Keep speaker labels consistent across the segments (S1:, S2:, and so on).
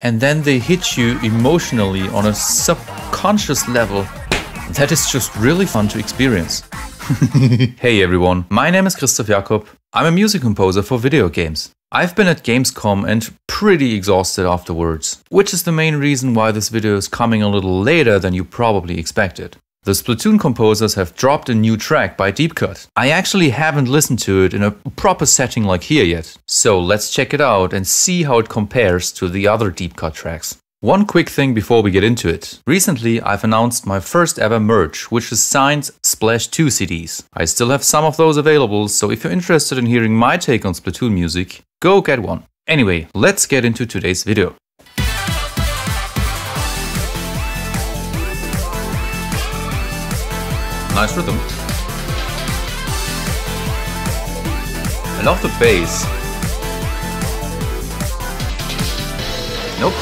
S1: and then they hit you emotionally on a subconscious level. That is just really fun to experience. Hey everyone, my name is Christoph Jakob. I'm a music composer for video games. I've been at Gamescom and pretty exhausted afterwards, which is the main reason why this video is coming a little later than you probably expected. The Splatoon composers have dropped a new track by Deep Cut. I actually haven't listened to it in a proper setting like here yet, so let's check it out and see how it compares to the other Deep Cut tracks. One quick thing before we get into it. Recently I've announced my first ever merch, which is signed Splash 2 CDs. I still have some of those available, so if you're interested in hearing my take on Splatoon music, go get one. Anyway, let's get into today's video. Nice rhythm. I love the bass. Nope.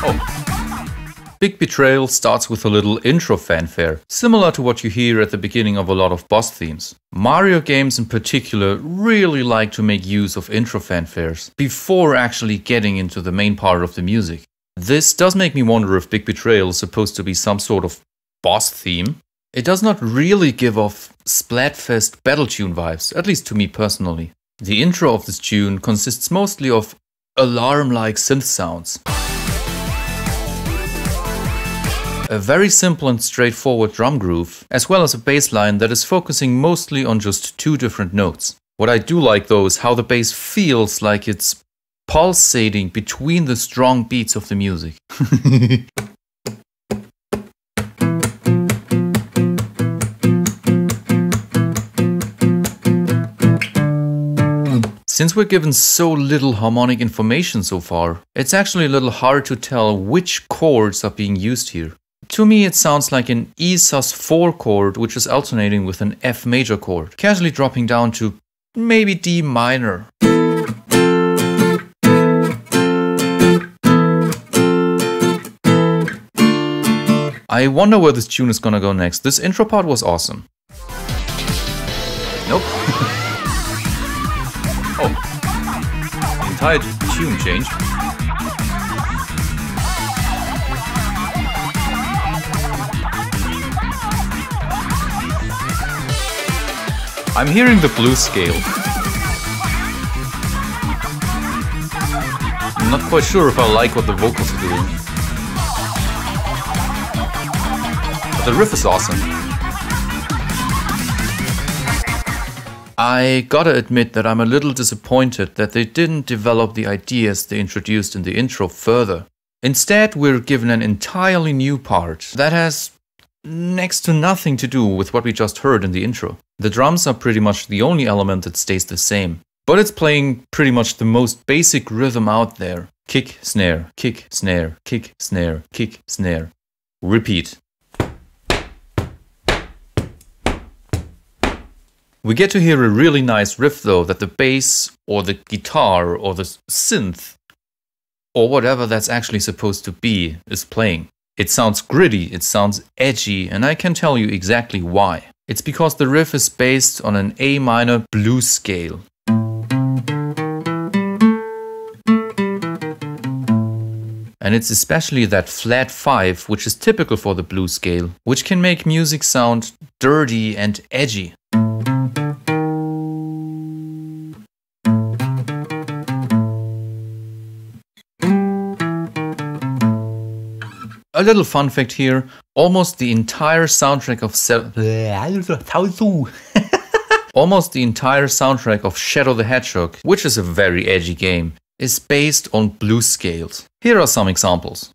S1: Oh. Big Betrayal starts with a little intro fanfare, similar to what you hear at the beginning of a lot of boss themes. Mario games in particular really like to make use of intro fanfares before actually getting into the main part of the music. This does make me wonder if Big Betrayal is supposed to be some sort of boss theme. It does not really give off Splatfest battle tune vibes, at least to me personally. The intro of this tune consists mostly of alarm-like synth sounds. A very simple and straightforward drum groove, as well as a bass line that is focusing mostly on just two different notes. What I do like though is how the bass feels like it's pulsating between the strong beats of the music. Since we're given so little harmonic information so far, it's actually a little hard to tell which chords are being used here. To me it sounds like an E sus4 chord which is alternating with an F major chord, casually dropping down to maybe D minor. I wonder where this tune is gonna go next. This intro part was awesome. Nope. Oh, the entire tune changed. I'm hearing the blues scale. I'm not quite sure if I like what the vocals are doing. But the riff is awesome. I gotta admit that I'm a little disappointed that they didn't develop the ideas they introduced in the intro further. Instead, we're given an entirely new part that has next to nothing to do with what we just heard in the intro. The drums are pretty much the only element that stays the same, but it's playing pretty much the most basic rhythm out there. Kick, snare, kick, snare, kick, snare, kick, snare. Repeat. We get to hear a really nice riff though that the bass or the guitar or the synth or whatever that's actually supposed to be is playing. It sounds gritty, it sounds edgy, and I can tell you exactly why. It's because the riff is based on an A minor blues scale. And it's especially that flat 5, which is typical for the blues scale, which can make music sound dirty and edgy. A little fun fact here, almost the entire soundtrack of Shadow the Hedgehog, which is a very edgy game, is based on blues scales. Here are some examples.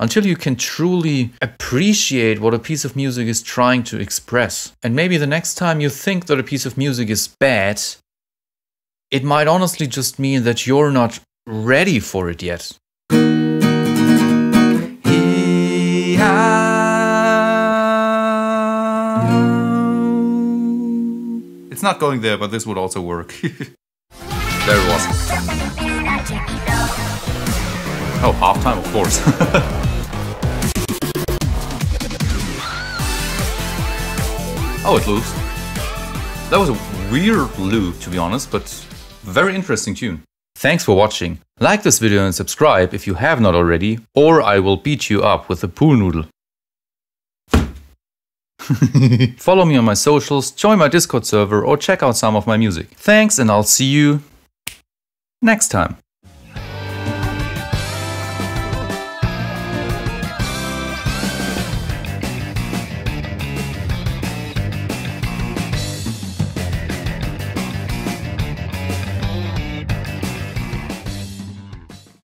S1: until you can truly appreciate what a piece of music is trying to express. And maybe the next time you think that a piece of music is bad, it might honestly just mean that you're not ready for it yet. It's not going there, but this would also work. There it was. Oh, halftime, of course. Oh, it loops. That was a weird loop, to be honest, but very interesting tune. Thanks for watching. Like this video and subscribe if you have not already, or I will beat you up with a pool noodle. Follow me on my socials, join my Discord server, or check out some of my music. Thanks, and I'll see you next time.